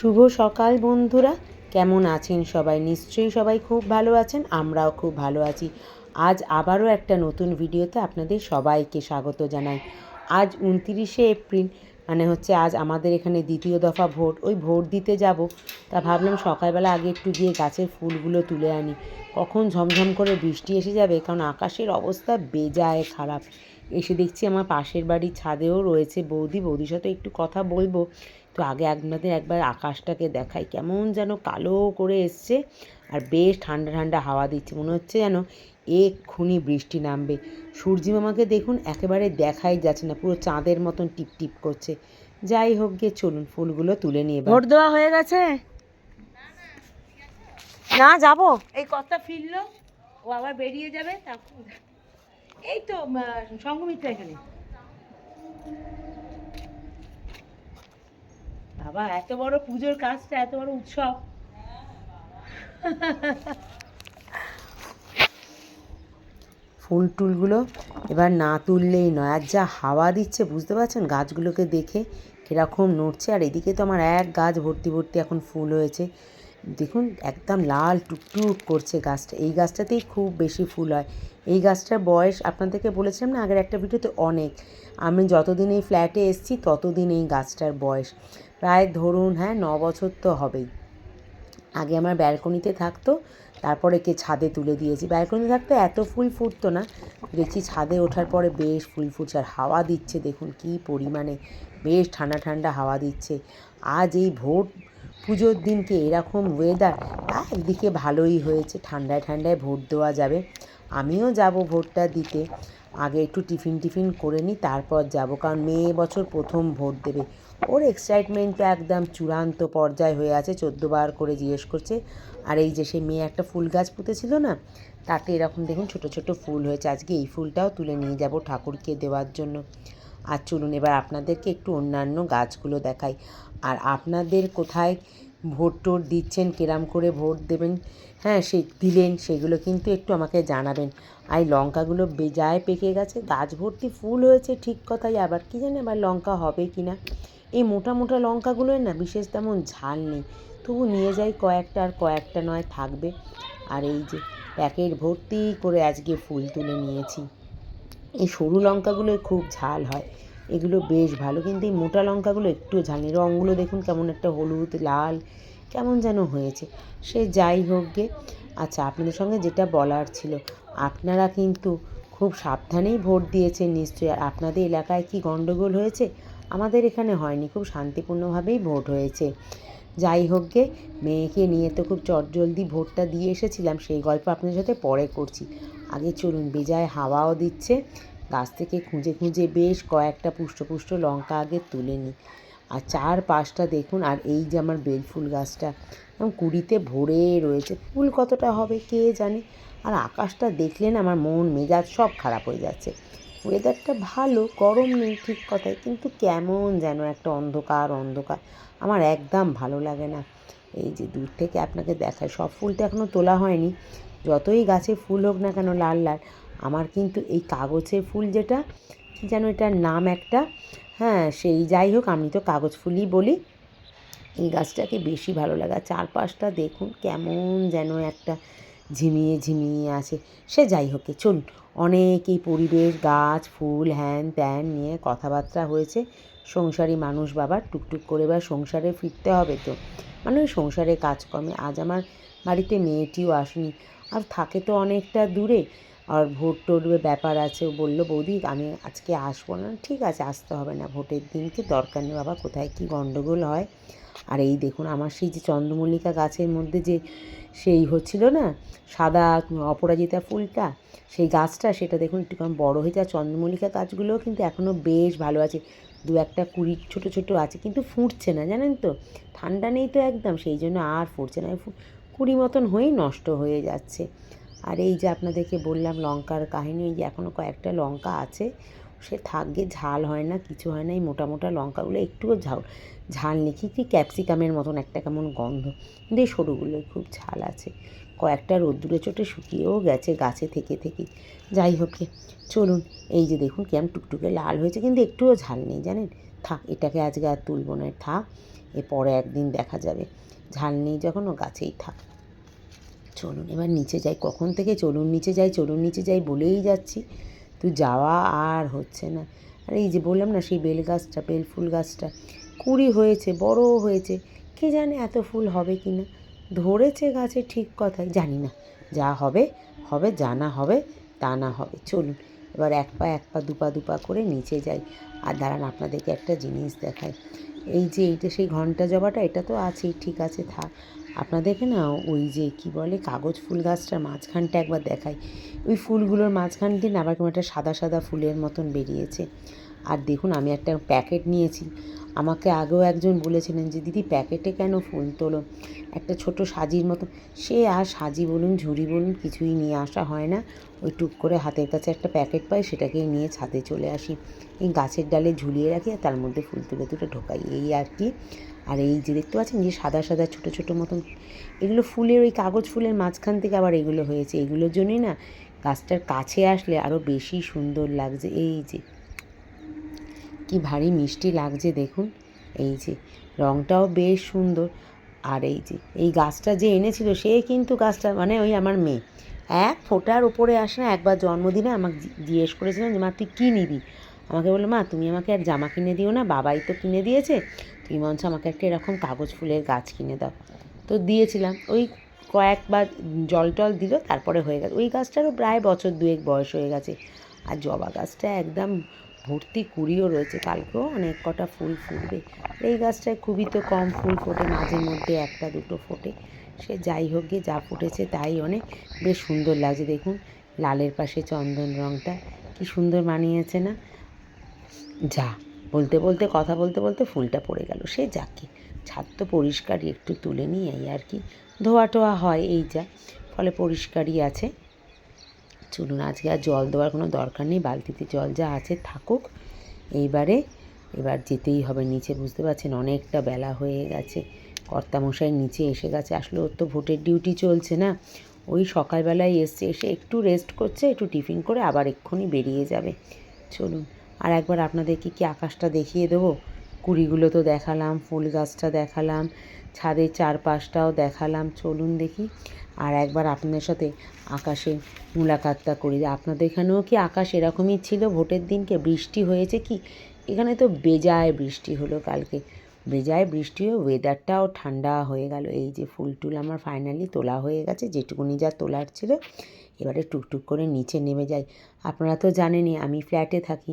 শুভ সকাল বন্ধুরা, কেমন আছেন সবাই? নিশ্চয়ই সবাই খুব ভালো আছেন, আমরাও খুব ভালো আছি। আজ আবারও একটা নতুন ভিডিওতে আপনাদের সবাইকে স্বাগত জানাই। আজ 29শে এপ্রিল, মানে হচ্ছে আজ আমাদের এখানে দ্বিতীয় দফা ভোট। ওই ভোট দিতে যাব, তা ভাবলাম সকালবেলা আগে একটু গিয়ে গাছের ফুলগুলো তুলে আনি। কখন ঝমঝম করে বৃষ্টি এসে যাবে, কারণ আকাশের অবস্থা বেজায় খারাপ। এসে দেখছি আমার পাশের বাড়ির ছাদেও রয়েছে বৌদির সাথে একটু কথা বলবো। তো আগে আপনাদের একবার আকাশটাকে দেখাই, কেমন যেন কালো করে এসছে আর বেশ ঠান্ডা ঠান্ডা হাওয়া দিচ্ছে, মনে হচ্ছে যেন এক্ষুনি বৃষ্টি নামবে। সূর্যি মামাকে দেখুন, একেবারে দেখাই যাচ্ছে না, পুরো চাঁদের মতন টিপ টিপ করছে। যাই হোক গিয়ে চলুন ফুলগুলো তুলে নিয়ে। ভোট দেওয়া হয়ে গেছে না? যাব, এই কথা ফিরলো, ও আবার বেরিয়ে যাবে। এই তো সঙ্গমিত্রা এখানে। বাবা, এত বড় পুজোর কাজটা, এত বড় উৎসব, ফুল টুলগুলো এবার না তুললেই নয়। আর যা হাওয়া দিচ্ছে বুঝতে পারছেন, গাছগুলোকে দেখে কীরকম নড়ছে। আর এদিকে তো আমার এক গাছ ভর্তি ভর্তি এখন ফুল হয়েছে, দেখুন একদম লাল টুকটুক করছে গাছটা। এই গাছটাতেই খুব বেশি ফুল হয়। এই গাছটার বয়স আপনাদেরকে বলেছিলাম না আগের একটা ভিডিওতে, অনেক। আমি যতদিন এই ফ্ল্যাটে এসেছি ততদিন এই গাছটার বয়স প্রায় ধরুন 9 বছর তো হবেই। আগে আমার ব্যালকনিতে থাকতো, তারপরে ছাদে তুলে দিয়েছি। ব্যালকনিতে থাকতে এত ফুল ফুটতো না, দেখছি ছাদে ওঠার পরে বেশ ফুল ফুটছে। আর হাওয়া দিচ্ছে দেখুন কী পরিমাণে, বেশ ঠান্ডা ঠান্ডা হাওয়া দিচ্ছে। আজ এই ভোট পুজোর দিনকে এরকম ওয়েদার, একদিকে ভালোই হয়েছে, ঠান্ডায় ঠান্ডায় ভোট দেওয়া যাবে। আমিও যাব ভোটটা দিতে, আগে একটু টিফিন করে নিই, তারপর যাব, কারণ মেয়ে বছর প্রথম ভোট দেবে। ওর এক্সাইটমেন্ট তো একদম চূড়ান্ত পর্যায়ে হয়ে আছে, 14 বার করে জিজ্ঞেস করছে। আর এই যে সে মেয়ে একটা ফুল গাছ পুঁতেছিল না, তাতে এরকম দেখুন ছোট ছোট ফুল হয়েছে। আজকে এই ফুলটাও তুলে নিয়ে যাব ঠাকুরকে দেওয়ার জন্য। আর চলুন এবার আপনাদেরকে একটু অন্যান্য গাছগুলো দেখাই। আর আপনাদের কোথায় ভোট টোট দিচ্ছেন, কেরাম করে ভোট দেবেন, দিলেন, সেগুলো কিন্তু একটু আমাকে জানাবেন। আর এই লঙ্কাগুলো বেজায় পেকে গেছে, গাছ ভর্তি ফুল হয়েছে ঠিক কথাই, আবার কি জানি আবার লঙ্কা হবে কি না। এই মোটা মোটা লঙ্কাগুলোর না বিশেষ তেমন ঝাল নেই, তবু নিয়ে যাই কয়েকটা, আর কয়েকটা নয় থাকবে। আর এই যে প্যাকেট ভর্তি করে আজকে ফুল তুলে নিয়েছি। এই সরু লঙ্কাগুলোই খুব ঝাল হয়, এগুলো বেশ ভালো, কিন্তু এই মোটা লঙ্কাগুলো একটু ঝাল নেই। রঙগুলো দেখুন কেমন একটা হলুদ লাল কেমন যেন হয়েছে। সে যাই হোক গে। আচ্ছা, আপনাদের সঙ্গে যেটা বলার ছিল, আপনারা কিন্তু খুব সাবধানেই ভোট দিয়েছেন নিশ্চয়ই। আর আপনাদের এলাকায় কি গণ্ডগোল হয়েছে? আমাদের এখানে হয়নি, খুব শান্তিপূর্ণভাবেই ভোট হয়েছে। যাই হোক গে, মেয়েকে নিয়ে তো খুব চটজলদি ভোটটা দিয়ে এসেছিলাম, সেই গল্প আপনাদের সাথে পরে করছি। আগে চলুন, বেজায় হাওয়াও দিচ্ছে, গাছ থেকে খুঁজে খুঁজে বেশ কয়েকটা পুষ্ট পুষ্ট লঙ্কা আগে তুলে নিই। আর চারপাশটা দেখুন, আর এই যে আমার বেলফুল গাছটা কুড়িতে ভরে রয়েছে, ফুল কতটা হবে কে জানে। আর আকাশটা দেখলেন আমার মন মেজাজ সব খারাপ হয়ে যাচ্ছে। ওয়েদারটা ভালো, গরম নেই ঠিক কথাই, কিন্তু কেমন যেন একটা অন্ধকার অন্ধকার, আমার একদম ভালো লাগে না। এই যে দূর থেকে আপনাকে দেখায়, সব ফুল তো এখনও তোলা হয়নি। যতই গাছে ফুল হোক না কেন লাল লাল, আমার কিন্তু এই কাগজের ফুল, যেটা কী যেন এটার নাম একটা, সেই যাই হোক, আমি তো কাগজ ফুলই বলি, এই গাছটাকে বেশি ভালো লাগে। আর চারপাশটা দেখুন কেমন যেন একটা ঝিমিয়ে ঝিমিয়ে আছে। সে যাই হোক, চলুন, অনেক এই পরিবেশ গাছ ফুল হ্যান ত্যান নিয়ে কথাবার্তা হয়েছে। সংসারী মানুষ বাবা, টুকটুক করে এবার সংসারে ফিরতে হবে তো, মানে ওই সংসারে কাজকর্মে। আজ আমার বাড়িতে মেয়েটিও আসেনি, আর থাকে তো অনেকটা দূরে, আর ভোট টোট ব্যাপার আছে। ও বললো, বৌদি আমি আজকে আসবো না। ঠিক আছে, আসতে হবে না, ভোটের দিনকে দরকার নেই বাবা, কোথায় কী গণ্ডগোল হয়। আর এই দেখুন আমার সেই যে চন্দ্রমল্লিকা গাছের মধ্যে যে সেই হচ্ছিল না সাদা অপরাজিতা ফুলটা, সেই গাছটা, সেটা দেখুন একটু কম বড়ো হয়েছে। আর চন্দ্রমল্লিকা গাছগুলোও কিন্তু এখনও বেশ ভালো আছে, দু একটা কুড়ি ছোটো ছোটো আছে, কিন্তু ফুটছে না জানেন তো, ঠান্ডা নেই তো একদম, সেই জন্য আর ফুটছে না, কুড়ি মতন হয়েই নষ্ট হয়ে যাচ্ছে। আর এই যে আপনাদেরকে বললাম লঙ্কার কাহিনী, এই যে এখনও কয়েকটা লঙ্কা আছে, সে থাকবে, ঝাল হয় না কিছু হয় না। এই মোটা মোটা লঙ্কাগুলো একটুও ঝাল নেই, কি ক্যাপসিকামের মতন একটা কেমন গন্ধ, কিন্তু এই সরুগুলোই খুব ঝাল আছে। কয়েকটা রোদ্দুরে চোটে শুকিয়েও গেছে গাছে থেকে থেকে। যাই হোক, চলুন, এই যে দেখুন কেমন টুকটুকে লাল হয়েছে, কিন্তু একটুও ঝাল নেই জানেন। থাক, এটাকে আজকে আর তুলব না, থাক। এরপরে একদিন দেখা যাবে। ঝাল নেই যখন ও গাছেই থাক। চলুন এবার নিচে যাই, কখন থেকে চলুন নিচে যাই বলেই যাচ্ছি, তো যাওয়া আর হচ্ছে না। আর এই যে বললাম না সেই বেল গাছটা, বেল ফুল গাছটা কুঁড়ি হয়েছে, বড় হয়েছে, কে জানে এত ফুল হবে কি না। ধরেছে গাছে ঠিক কথাই, জানি না, যা হবে হবে, যা না হবে তা না হবে। চলুন এবার এক পা দুপা করে নিচে যাই। আর দাঁড়ান আপনাদেরকে একটা জিনিস দেখাই। এই যে এইটা সেই ঘণ্টা জবাটা, এটা তো আছেই, ঠিক আছে থাক। আপনাদেরকে না ওই যে কি বলে কাগজ ফুল গাছটার মাঝখানটা একবার দেখাই। ওই ফুলগুলোর মাঝখান দিয়ে না আবার কেমন একটা সাদা সাদা ফুলের মতন বেরিয়েছে। আর দেখুন আমি একটা প্যাকেট নিয়েছি। আমাকে আগেও একজন বলেছিলেন যে দিদি প্যাকেটে কেন ফুল তোলো, একটা ছোট সাজির মতো। সে আর সাজি বলুন ঝুড়ি বলুন কিছুই নিয়ে আসা হয় না। ওই টুক করে হাতের কাছে একটা প্যাকেট পাই, সেটাকেই নিয়ে ছাদে চলে আসি। এই গাছের ডালে ঝুলিয়ে রাখি আর তার মধ্যে ফুল তুলে তুলে ঢোকাই, এই আর কি। আর এই যে দেখতে পাচ্ছেন যে সাদা সাদা ছোটো ছোটো মতন, এগুলো ফুলের ওই কাগজ ফুলের মাঝখান থেকে আবার এগুলো হয়েছে। এগুলোর জন্যই না গাছটার কাছে আসলে আরও বেশি সুন্দর লাগছে। এই যে কি ভারী মিষ্টি লাগছে দেখুন, এই যে রঙটাও বেশ সুন্দর। আর এই যে এই গাছটা যে এনেছিল সে কিন্তু গাছটা মানে ওই আমার মেয়ে, এক ফোঁটার ওপরে আসে না। একবার জন্মদিনে আমাকে জিজ্ঞেস করেছিলেন যে মা তুই কী নিবি, আমাকে বললো মা তুমি আমাকে আর জামা কিনে দিও না, বাবাই তো কিনে দিয়েছে, তুমি মঞ্চ আমাকে একটা এরকম কাগজ ফুলের গাছ কিনে দাও। তো দিয়েছিলাম, ওই কয়েকবার জল টল দিল, তারপরে হয়ে গেছে। ওই গাছটারও প্রায় বছর দুয়েক বয়স হয়ে গেছে। আর জবা গাছটা একদম ভর্তি কুঁড়িও রয়েছে, কালকেও অনেক কটা ফুল ফুটবে। এই গাছটায় খুবই তো কম ফুল ফোটে, মাঝে মধ্যে একটা দুটো ফোটে। সে যাই হোক গিয়ে যা ফুটেছে তাই অনেক বেশ সুন্দর লাগছে। দেখুন লালের পাশে চন্দন রঙটা কি সুন্দর মানিয়েছে না। যা কথা বলতে ফুলটা পড়ে গেল, সে যাকে, ছাদ তো পরিষ্কারই, একটু তুলে নিই এই আর কি। ধোয়া টোয়া হয় এই যা, ফলে পরিষ্কারই আছে। চলুন আজকে আর জল দেওয়ার কোনো দরকার নেই, বালতিতে জল যা আছে থাকুক। এবার যেতেই হবে নিচে, বুঝতে পারছেন অনেকটা বেলা হয়ে গেছে। কর্তামশাই নিচে এসে গেছে, আসলে ওর তো ভোটের ডিউটি চলছে না, ওই সকালবেলায় এসে একটু রেস্ট করছে, একটু টিফিন করে আবার এক্ষুনি বেরিয়ে যাবে। চলুন আর একবার আপনাদেরকে কি আকাশটা দেখিয়ে দেবো। কুড়িগুলো তো দেখালাম, ফুল গাছটা দেখালাম, ছাদের চারপাশটাও দেখালাম। চলুন দেখি আর একবার আপনাদের সাথে আকাশের মুলাকাতটা করি। আপনাদের এখানেও কি আকাশ এরকমই ছিল ভোটের দিনকে? বৃষ্টি হয়েছে কি? এখানে তো বেজায় বৃষ্টি হলো কালকে, বেজায় বৃষ্টি হয়ে ওয়েদারটাও ঠান্ডা হয়ে গেল। এই যে ফুল টুল আমার ফাইনালি তোলা হয়ে গেছে, যেটুকুনি যা তোলার ছিল। এবারে টুকটুক করে নিচে নেমে যাই। আপনারা তো জানেনই আমি ফ্ল্যাটে থাকি,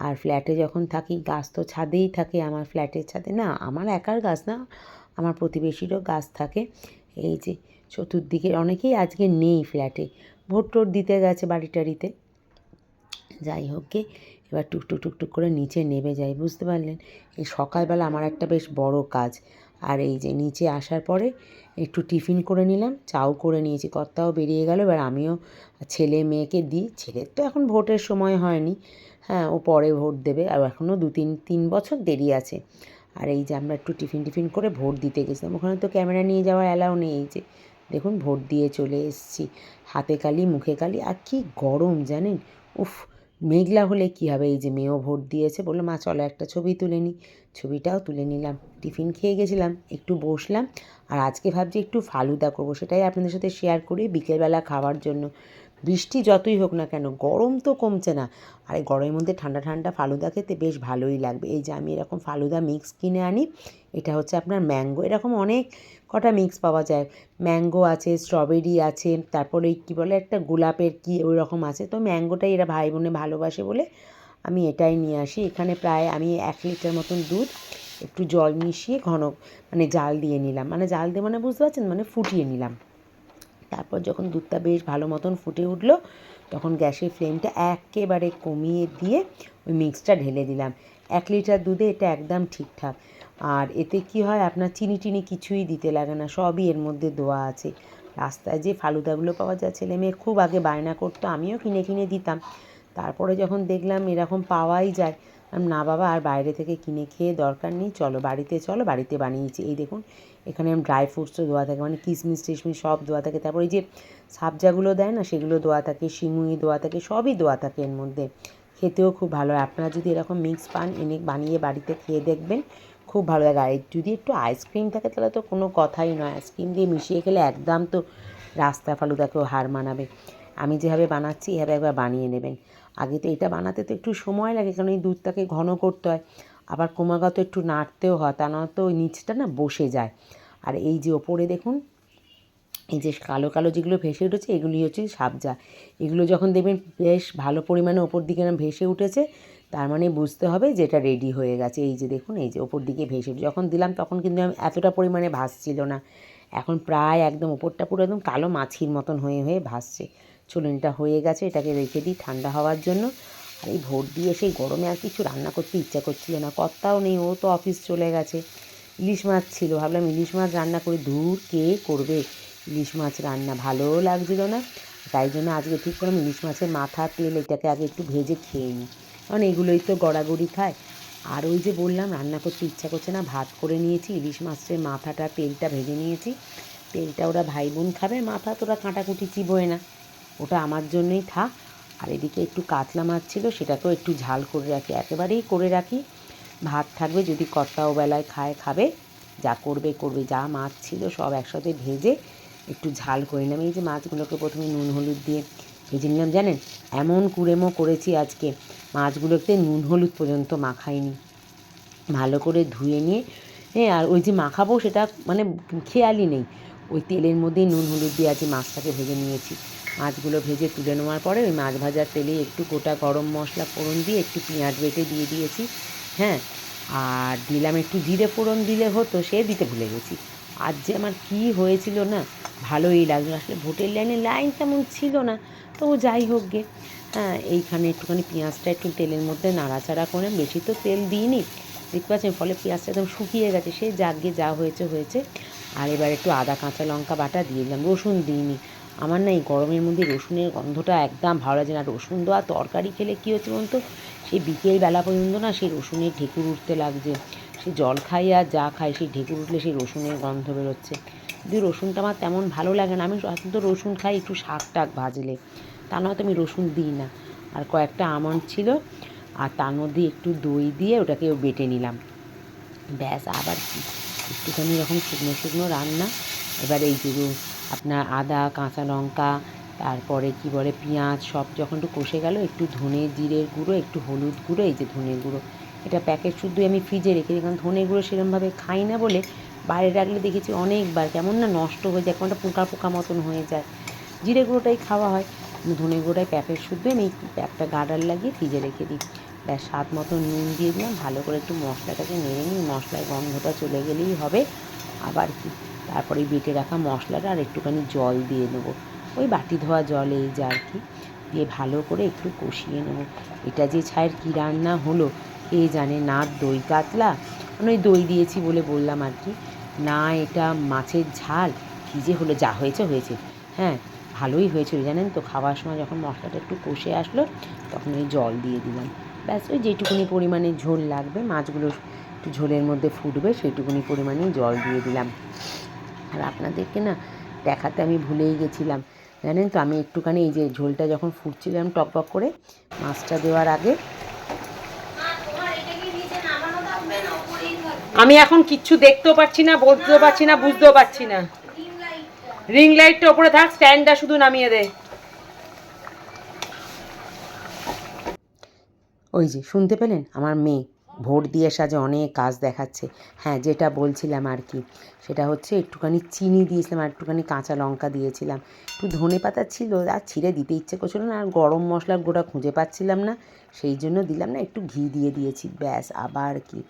আর ফ্ল্যাটে যখন থাকি গাছ তো ছাদেই থাকে, আমার ফ্ল্যাটের ছাদে না, আমার একার গাছ না, আমার প্রতিবেশীরও গাছ থাকে। এই যে চতুর্দিকে অনেকেই আজকে নেই ফ্ল্যাটে, ভোট টোট দিতে গেছে বাড়ি টাড়িতে। যাই হোক গে, এবার টুকটুক করে নিচে নেমে যাই। বুঝতে পারলেন এই সকালবেলা আমার একটা বেশ বড় কাজ। আর এই যে নিচে আসার পরে একটু টিফিন করে নিলাম, চাও করে নিয়েছি, কর্তাও বেরিয়ে গেল। এবার আমিও ছেলে মেয়েকে দিই, ছেলের তো এখন ভোটের সময় হয়নি, হ্যাঁ ও পরে ভোট দেবে, আর এখনও তিন বছর দেরি আছে। আর এই যে আমরা একটু টিফিন করে ভোট দিতে গেছিলাম, ওখানে তো ক্যামেরা নিয়ে যাওয়ার অ্যালাউ নেই। এই যে দেখুন ভোট দিয়ে চলে এসেছি, হাতে কালি মুখে কালি। আর কি গরম জানেন, উফ, মেঘলা হলে কী হবে। এই যে মেয়েও ভোট দিয়েছে, বললো মা চলো একটা ছবি তুলে নিই, ছবিটাও তুলে নিলাম। টিফিন খেয়ে গেছিলাম, একটু বসলাম। আর আজকে ভাবছি একটু ফালুদা করবো, সেটাই আপনাদের সাথে শেয়ার করি বিকেলবেলা খাওয়ার জন্য। বৃষ্টি যতই হোক না কেন গরম তো কমছে না, আর এই গরমের মধ্যে ঠান্ডা ঠান্ডা ফালুদা খেতে বেশ ভালোই লাগবে। এই যে আমি এরকম ফালুদা মিক্স কিনে আনি, এটা হচ্ছে আপনার ম্যাঙ্গো, এরকম অনেক কটা মিক্স পাওয়া যায়। ম্যাঙ্গো আছে, স্ট্রবেরি আছে, তারপরে কী বলে একটা গোলাপের কি ওই রকম আছে। তো ম্যাঙ্গোটাই এরা ভাই বোনে ভালোবাসে বলে আমি এটাই নিয়ে আসি। এখানে প্রায় আমি 1 লিটার মতন দুধ একটু জল মিশিয়ে ঘন মানে জাল দিয়ে নিলাম, মানে জাল দিয়ে মানে বুঝতে পারছেন, মানে ফুটিয়ে নিলাম। তারপর যখন দুধটা বেশ ভালো মতন ফুটে উঠলো, তখন গ্যাসের ফ্লেমটা একেবারে কমিয়ে দিয়ে ওই মিক্সটা ঢেলে দিলাম। 1 লিটার দুধে এটা একদম ঠিকঠাক। আর এতে কি হয়, আপনার চিনি টিনি কিছুই দিতে লাগে না, সবই এর মধ্যে দেওয়া আছে। রাস্তায় যে ফালুদাগুলো পাওয়া যায়, ছেলে মেয়ে খুব আগে বায়না করতো, আমিও কিনে দিতাম। তারপরে যখন দেখলাম এরকম পাওয়াই যায়, না বাবা আর বাইরে থেকে কিনে খেয়ে দরকার নেই, চলো বাড়িতে বানিয়েছি। এই দেখুন এখানে ড্রাই ফ্রুটসও দেওয়া থাকে, মানে কিশমিশ টিশমিশ সব দেওয়া থাকে। তারপরে এই যে সাবজাগুলো দেয় না, সেগুলো দেওয়া থাকে, সিমুই দেওয়া থাকে, সবই দেওয়া থাকে এর মধ্যে। খেতেও খুব ভালো হয়। আপনারা যদি এরকম মিক্স পান, এনে বানিয়ে বাড়িতে খেয়ে দেখবেন, খুব ভালো লাগে। আর যদি একটু আইসক্রিম থাকে তাহলে তো কোনো কথাই নয়, আইসক্রিম দিয়ে মিশিয়ে খেলে একদম তো রাস্তা ফালুদাকেও হার মানাবে। আমি যেভাবে বানাচ্ছি এভাবে একবার বানিয়ে নেবেন। আগে তো এটা বানাতে তো একটু সময় লাগে, কারণ এই দুধটাকে ঘন করতে হয়, আবার ক্রমাগত একটু নাড়তেও হয়, তা নয়তো ওই নিচটা না বসে যায়। আর এই যে ওপরে দেখুন এই যে কালো কালো যেগুলো ভেসে উঠেছে এগুলি হচ্ছে সাবজা। এগুলো যখন দেখবেন বেশ ভালো পরিমাণে ওপর দিকে ভেসে উঠেছে, তার মানে বুঝতে হবে যে এটা রেডি হয়ে গেছে। এই যে দেখুন এই যে ওপর দিকে ভেসে উঠে যখন দিলাম তখন কিন্তু আমি এতটা পরিমাণে ভাসছিল না, এখন প্রায় একদম ওপরটা পুরো একদম কালো মাছির মতন হয়ে হয়ে ভাসছে। চলুন এটা হয়ে গেছে, এটাকে রেখে দিই ঠান্ডা হওয়ার জন্য। আর এই ভোর দিয়ে সেই গরমে আর কিছু রান্না করতে ইচ্ছা করছিল না, কর্তাও নেই, ও তো অফিস চলে গেছে। ইলিশ মাছ ছিল, ভাবলাম ইলিশ মাছ রান্না করে, ধুর কে করবে ইলিশ মাছ রান্না, ভালোও লাগছিল না। তাই জন্য আজকে ঠিক করলাম ইলিশ মাছের মাথা তেল এটাকে আগে একটু ভেজে খেয়ে নিই, কারণ এগুলোই তো গড়াগড়ি খায়। আর ওই যে বললাম রান্না করতে ইচ্ছা করছে না, ভাত করে নিয়েছি, ইলিশ মাছের মাথাটা তেলটা ভেজে নিয়েছি, তেলটা ওরা ভাই বোন খাবে, মাথা তোরা কাঁটাকুটি চিবোয় না, ওটা আমার জন্যই থাক। আর এদিকে একটু কাতলা মাছ ছিল, সেটাকেও একটু ঝাল করে রাখি, একেবারেই করে রাখি, ভাত থাকবে, যদি কর্তাও বেলায় খাবে, যা করবে করবে। যা মাছ ছিল সব একসাথে ভেজে একটু ঝাল করে নিলাম। এই যে মাছগুলোকে প্রথমে নুন হলুদ দিয়ে ভেজে নিলাম, জানেন এমন কুড়েমো করেছি আজকে, মাছগুলোতে নুন হলুদ পর্যন্ত মাখাইনি, ভালো করে ধুয়ে নিয়ে আর ওই যে মাখাবো সেটা মানে খেয়ালই নেই, ওই তেলের মধ্যেই নুন হলুদ দিয়ে আজকে মাছটাকে ভেজে নিয়েছি। মাছগুলো ভেজে তুলে নেওয়ার পরে ওই মাছ ভাজার তেলে একটু গোটা গরম মশলা ফোড়ন দিয়ে একটু পেঁয়াজ বেটে দিয়ে দিয়েছি, হ্যাঁ, আর দিলাম একটু জিরে ফোড়ন, দিলে হতো সে দিতে ভুলে গেছি। আজ যে আমার কী হয়েছিল না, ভালোই লাগলো, আসলে ভোটের লাইন তেমন ছিল না, তবু যাই হোক গে। হ্যাঁ, এইখানে একটুখানি পেঁয়াজটা একটু তেলের মধ্যে নাড়াচাড়া করে, বেশি তো তেল দিইনি, দেখতে পাচ্ছেন, ফলে পেঁয়াজটা একদম শুকিয়ে গেছে, সে জাগে যা হয়েছে হয়েছে। আর এবার একটু আদা কাঁচা লঙ্কা বাটা দিয়ে দিলাম, রসুন দিইনি, আমার না এই গরমের মধ্যে রসুনের গন্ধটা একদম ভালো লাগে না। রসুন দেওয়া তরকারি খেলে কী হচ্ছে বলুন তো, সেই বিকেলবেলা পর্যন্ত না সেই রসুনের ঢেকুর উঠতে লাগছে, সেই জল খাই আর যা খাই সেই ঢেকুর উঠলে সেই রসুনের গন্ধ বেরোচ্ছে। যদি রসুনটা আমার তেমন ভালো লাগে না, আমি তো রসুন খাই একটু শাক টাক ভাজলে, তা নয়তো আমি রসুন দিই না। আর কয়েকটা আমন্ড ছিল, আর তার মধ্যে একটু দই দিয়ে ওটাকে বেটে নিলাম, ব্যাস। আবার কি একটুখানি এরকম শুকনো শুকনো রান্না। এবার এই যে আপনার আদা কাঁচা লঙ্কা, তারপরে কি বলে পেঁয়াজ, সব যখন একটু কষে গেল, একটু ধনে জিরের গুঁড়ো, একটু হলুদ গুঁড়ো, এই যে ধনের গুঁড়ো, এটা প্যাকেট শুদ্ধই আমি ফ্রিজে রেখে দিই, কারণ ধনে গুঁড়ো সেরকমভাবে খাই না বলে বাইরে রাখলে দেখেছি অনেকবার কেমন না নষ্ট হয়ে যায়, কেমনটা পোকা পোকা মতন হয়ে যায়। জিরে গুঁড়োটাই খাওয়া হয়, ধনে গুঁড়োটাই প্যাকেট শুদ্ধ আমি একটা গার্ডার লাগিয়ে ফ্রিজে রেখে দিই। ব্যাস স্বাদ মতো নুন দিয়ে দিলাম, ভালো করে একটু মশলাটাকে নেড়ে নিই, মশলার গন্ধটা চলে গেলেই হবে। আবার কি তারপরে বেটে রাখা মশলাটা আর একটুখানি জল দিয়ে নেবো, ওই বাটি ধোয়া জল, এই যা আর কি, দিয়ে ভালো করে একটু কষিয়ে নেবো। এটা যে ছায়ের কী রান্না হলো কে জানে, না দই কাতলা, মানে ওই দই দিয়েছি বলে বললাম আর কি, না এটা মাছের ঝাল, কী যে হলো, যা হয়েছে হয়েছে। হ্যাঁ, ভালোই হয়েছিল জানেন তো, খাওয়ার সময় যখন মশলাটা একটু কষে আসলো তখন ওই জল দিয়ে দিলাম, ব্যাস ওই যেটুকুনি পরিমাণে ঝোল লাগবে, মাছগুলো একটু ঝোলের মধ্যে ফুটবে সেইটুকুনি পরিমাণেই জল দিয়ে দিলাম। আর আপনাদেরকে না দেখাতে আমি ভুলেই গেছিলাম, জানেন তো, আমি একটুখানি এই যে ঝোলটা যখন ফুটছিলাম টকবক করে মাছটা দেওয়ার আগে, আমি এখন কিচ্ছু দেখতেও পাচ্ছি না, বলতেও পারছি না, বুঝতেও পারছি না। রিং লাইটটা ওপরে থাক, স্ট্যান্ডটা শুধু নামিয়ে দে। ওই যে শুনতে পেলেন আমার মেয়ে ভোট দিয়ে সাজে অনেক কাজ দেখাচ্ছে। হ্যাঁ, যেটা বলছিলাম আর কি, সেটা হচ্ছে একটুখানি চিনি দিয়েছিলাম আর একটুখানি কাঁচা লঙ্কা দিয়েছিলাম, একটু ধনে পাতা ছিল, আর ছিঁড়ে দিতে ইচ্ছে করছিল না, আর গরম মশলার গুঁড়া খুঁজে পাচ্ছিলাম না, সেই জন্য দিলাম না, একটু ঘি দিয়ে দিয়েছি, ব্যাস। আবার কি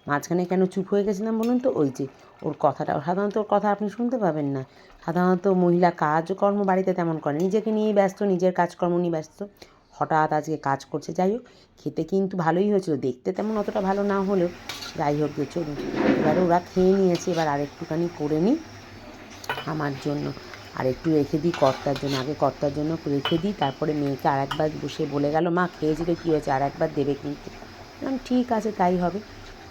মাঝখানে কেন চুপ হয়ে গেছিলাম বলুন তো, ওই যে ওর কথাটা, সাধারণত ওর কথা আপনি শুনতে পাবেন না, সাধারণত মহিলা কাজকর্ম বাড়িতে তেমন করে, নিজেকে নিয়েই ব্যস্ত, নিজের কাজকর্ম নিয়ে ব্যস্ত, হঠাৎ আজকে কাজ করছে। যাই হোক, খেতে কিন্তু ভালোই হয়েছিল, দেখতে তেমন অতটা ভালো না হলেও যাই হোক যে চলুন, এবারে ওরা খেয়ে নিয়েছে, এবার আর একটুখানি করে নিই আমার জন্য, আর একটু রেখে দিই কর্তার জন্য, আগে কর্তার জন্য রেখে দিই, তারপরে মেয়েকে আর একবার বসে বলে গেল, মা খেয়েছি তো কী হয়েছে, আর একবার দেবে কিন্তু, ঠিক আছে তাই হবে।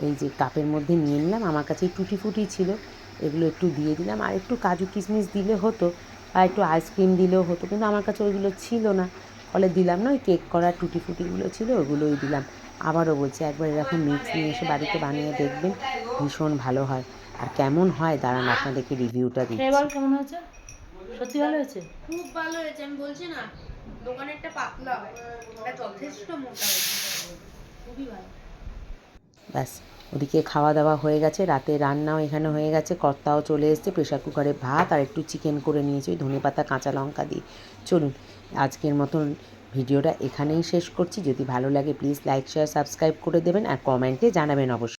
এই যে কাপের মধ্যে নিয়ে নিলাম, আমার কাছে টুটি ফুটি ছিল, এগুলো একটু দিয়ে দিলাম, আর একটু কাজু কিশমিশ দিলে হতো, আর একটু আইসক্রিম দিলেও হতো, কিন্তু আমার কাছে ওইগুলো ছিল না, ফলে দিলাম না, ওই কেক করা টুটি ফুটিগুলো ছিল ওগুলোই দিলাম। আবারও বলছি, একবার এরকম মিক্স নিয়ে এসে বাড়িতে বানিয়ে দেখবেন, ভীষণ ভালো হয়। আর কেমন হয় দাঁড়ান আপনাদেরকে রিভিউটা দিচ্ছি। কেমন হয়েছে? সত্যি ভালো হয়েছে? খুব ভালো হয়েছে, আমি বলছি না দোকানেরটা পাতলা, এটা যথেষ্ট মোটা হয়েছে, খুবই ভালো। ব্যাস, ওদিকে খাওয়া দাওয়া হয়ে গেছে, রাতে রান্নাও এখানে হয়ে গেছে, কর্তাও চলে এসেছে, প্রেশার কুকারে ভাত আর একটু চিকেন করে নিয়েছি ওই ধনেপাতা কাঁচা লঙ্কা দিয়ে। চলুন আজকের মতন ভিডিওটা এখানেই শেষ করছি। যদি ভালো লাগে প্লিজ লাইক শেয়ার সাবস্ক্রাইব করে দেবেন আর কমেন্টে জানাবেন অবশ্যই।